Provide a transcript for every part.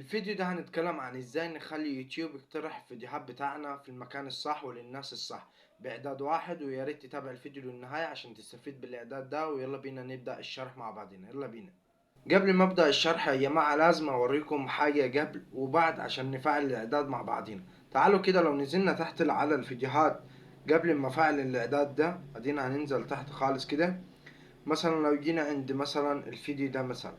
الفيديو ده هنتكلم عن ازاي نخلي يوتيوب يقترح الفيديوهات بتاعنا في المكان الصح وللناس الصح بإعداد واحد. ويا ريت تتابع الفيديو للنهاية عشان تستفيد بالإعداد ده. ويلا بينا نبدأ الشرح مع بعضنا، يلا بينا. قبل ما أبدأ الشرح يا جماعة لازم أوريكم حاجة قبل وبعد عشان نفعل الإعداد مع بعضنا. تعالوا كده لو نزلنا تحت على الفيديوهات قبل ما أفعل الإعداد ده، ادينا هننزل تحت خالص كده. مثلا لو جينا عند مثلا الفيديو ده مثلا،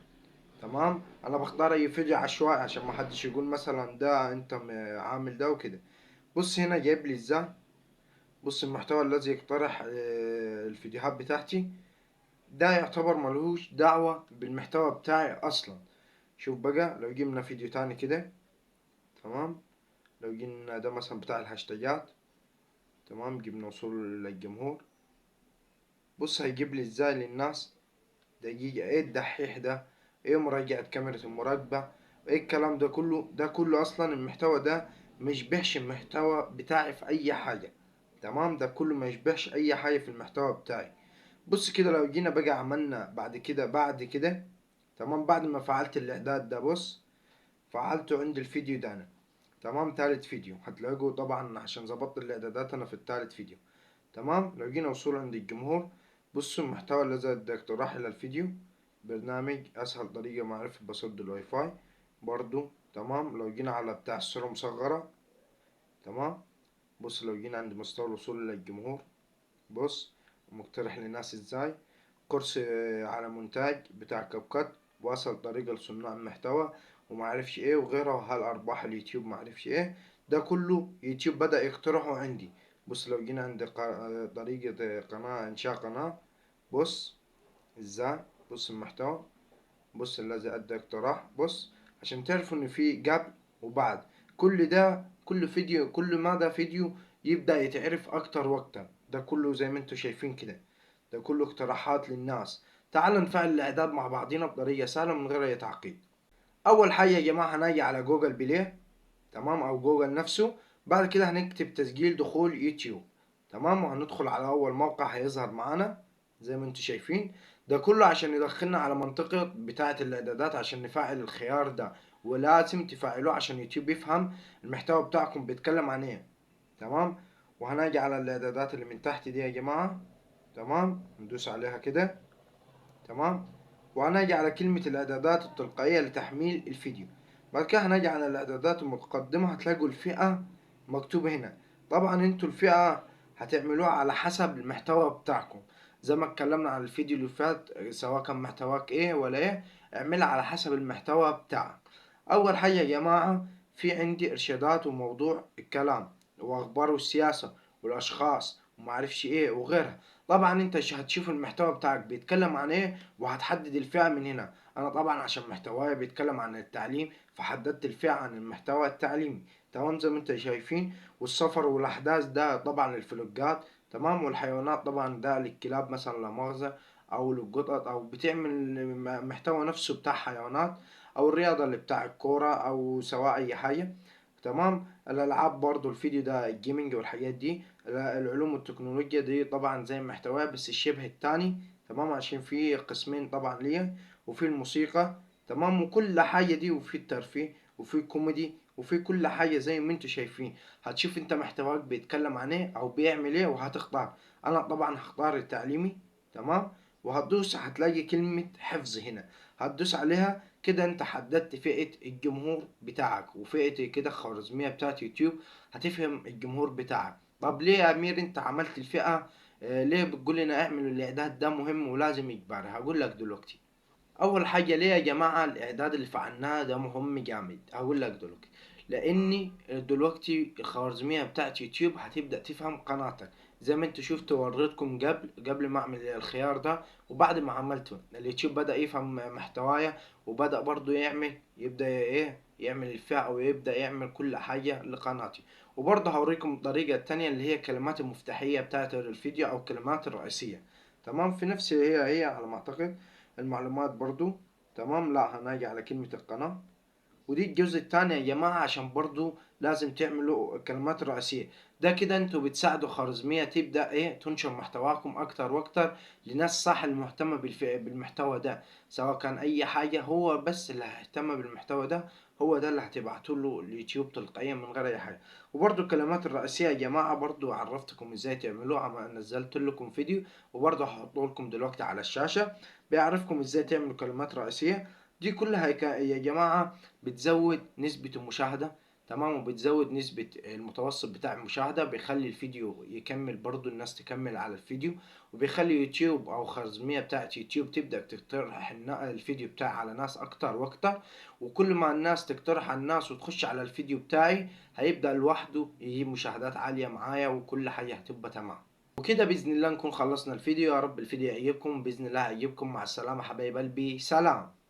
تمام، انا بختار اي فيديو عشوائي عشان ما حدش يقول مثلا ده انت عامل ده وكده. بص هنا جايب لي ازاي. بص المحتوى الذي يقترح الفيديوهات بتاعتي ده يعتبر ملهوش دعوة بالمحتوى بتاعي اصلا. شوف بقى لو جبنا فيديو تاني كده، تمام، لو جبنا ده مثلا بتاع الهاشتاجات، تمام، جبنا وصول للجمهور. بص هيجيب لي ازاي للناس. دقيقة، ايه الدحيح ده، ايه مراجعة كاميرا المراقبة، ايه الكلام ده كله. ده كله اصلا المحتوى ده ما يشبهش المحتوى بتاعي في اي حاجة. تمام، ده كله ما يشبهش اي حاجة في المحتوى بتاعي. بص كده لو جينا بقى عملنا بعد كده، تمام، بعد ما فعلت الاعداد ده، بص فعلته عند الفيديو ده انا، تمام، تالت فيديو هتلاقوا طبعا عشان ظبطت الاعدادات انا في التالت فيديو. تمام، لو جينا وصول عند الجمهور، بصوا المحتوى الذي اقتراح إلى الفيديو، برنامج أسهل طريقة معرفة باسورد الواي فاي برضو. تمام، لو جينا على بتاع الصورة مصغرة، تمام، بص لو جينا عند مستوى الوصول للجمهور، بص مقترح للناس ازاي. كورس على مونتاج بتاع كاب كات، وأسهل طريقة لصناع المحتوى ومعرفش ايه وغيرها، وهل أرباح اليوتيوب معرفش ايه. ده كله يوتيوب بدأ يقترحه عندي. بص لو جينا عند طريقة قناة، إنشاء قناة، بص ازاي. بص المحتوى، بص الذي أدى اقتراح، بص عشان تعرفوا إن في قبل وبعد. كل ده كل فيديو، كل ما ده فيديو يبدأ يتعرف أكتر وأكتر. ده كله زي ما انتوا شايفين كده، ده كله اقتراحات للناس. تعالوا نفعل الإعداد مع بعضينا بطريقة سهلة من غير أي تعقيد. أول حاجة يا جماعة هنيجي على جوجل بلاي، تمام، أو جوجل نفسه. بعد كده هنكتب تسجيل دخول يوتيوب، تمام، وهندخل على أول موقع هيظهر معانا زي ما انتوا شايفين. ده كله عشان يدخلنا على منطقة بتاعة الإعدادات عشان نفعل الخيار ده. ولازم تفعلوه عشان يوتيوب يفهم المحتوى بتاعكم بيتكلم عن ايه. تمام، وهنيجي على الإعدادات اللي من تحت دي يا جماعة، تمام، ندوس عليها كده، تمام، وهنجي على كلمة الإعدادات التلقائية لتحميل الفيديو. بعد كده هنجي على الإعدادات المتقدمة، هتلاقوا الفئة مكتوبة هنا. طبعا انتوا الفئة هتعملوها على حسب المحتوى بتاعكم، زي ما اتكلمنا عن الفيديو اللي فات، سواء كان محتواك ايه ولا ايه، اعملها على حسب المحتوى بتاعك. أول حاجة يا جماعة، في عندي إرشادات وموضوع الكلام وأخبار والسياسة والأشخاص ومعرفش ايه وغيرها. طبعا انت هتشوف المحتوى بتاعك بيتكلم عن ايه وهتحدد الفئة من هنا. انا طبعا عشان محتواي بيتكلم عن التعليم فحددت الفئة عن المحتوى التعليمي، تمام، زي ما انت شايفين. والسفر والاحداث ده طبعا الفلوجات، تمام، والحيوانات طبعا ده للكلاب مثلا لا مؤاخذة، او للقطط، او بتعمل محتوى نفسه بتاع حيوانات، او الرياضة اللي بتاع الكورة، او سواء اي حاجة. تمام، الالعاب برضو الفيديو ده الجيمنج والحاجات دي. العلوم والتكنولوجيا دي طبعا زي محتواه بس الشبه التاني، تمام، عشان في قسمين طبعا ليا، وفي الموسيقى، تمام، وكل حاجة دي، وفي الترفيه، وفي كوميدي، وفي كل حاجة زي ما انتوا شايفين. هتشوف انت محتواك بيتكلم عن ايه او بيعمل ايه وهتختار. انا طبعا هختار التعليمي، تمام، وهتدوس هتلاقي كلمة حفظ هنا، هتدوس عليها كده. انت حددت فئة الجمهور بتاعك وفئة كده خوارزمية بتاعت يوتيوب، هتفهم الجمهور بتاعك. طب ليه يا امير انت عملت الفئة؟ ليه بتقول لنا اعمل الاعداد ده مهم ولازم اجباري؟ هقول لك دلوقتي. اول حاجه ليه يا جماعه الاعداد اللي فعلناه ده مهم جامد؟ هقول لك دلوقتي. لاني دلوقتي الخوارزميه بتاعت يوتيوب هتبدا تفهم قناتك. زي ما انتوا شفتوا وريتكم قبل ما اعمل الخيار ده وبعد ما عملته، اليوتيوب بدا يفهم محتوايا، وبدا برضو يبدا ايه يعمل الفئة او يبدا يعمل كل حاجه لقناتي. وبرضه هوريكم الطريقه التانية اللي هي الكلمات المفتاحيه بتاعت الفيديو او الكلمات الرئيسيه، تمام، في نفس هي على ما اعتقد المعلومات برضو. تمام، لا هنيجي على كلمة القناة، ودي الجزء التاني يا جماعة، عشان برضو لازم تعملوا الكلمات الرئيسية. ده كده انتوا بتساعدوا خوارزمية تبدأ ايه تنشر محتواكم اكتر واكتر لناس صح المهتمة بالمحتوى ده. سواء كان اي حاجة، هو بس اللي هيهتم بالمحتوى ده هو ده اللي هتبعتوا له اليوتيوب تلقائيا من غير اي حاجة. وبرضو الكلمات الرئيسية يا جماعة برضو عرفتكم ازاي تعملوها، اما نزلت لكم فيديو وبرضو هحطه لكم دلوقتي على الشاشة بيعرفكم ازاي تعملوا كلمات رئيسية. دي كلها يا جماعة بتزود نسبة المشاهدة، تمام، وبتزود نسبة المتوسط بتاع المشاهدة، بيخلي الفيديو يكمل، برضو الناس تكمل على الفيديو، وبيخلي يوتيوب او خوارزمية بتاعت يوتيوب تبدأ تقترح الفيديو بتاعي على ناس اكتر واكتر. وكل ما الناس تقترح على الناس وتخش على الفيديو بتاعي هيبدأ لوحده يجيب مشاهدات عالية معايا، وكل حاجة هتبقى تمام. وكده بإذن الله نكون خلصنا الفيديو. يا رب الفيديو يعجبكم، بإذن الله يعجبكم. مع السلامة حبايب قلبي، سلام.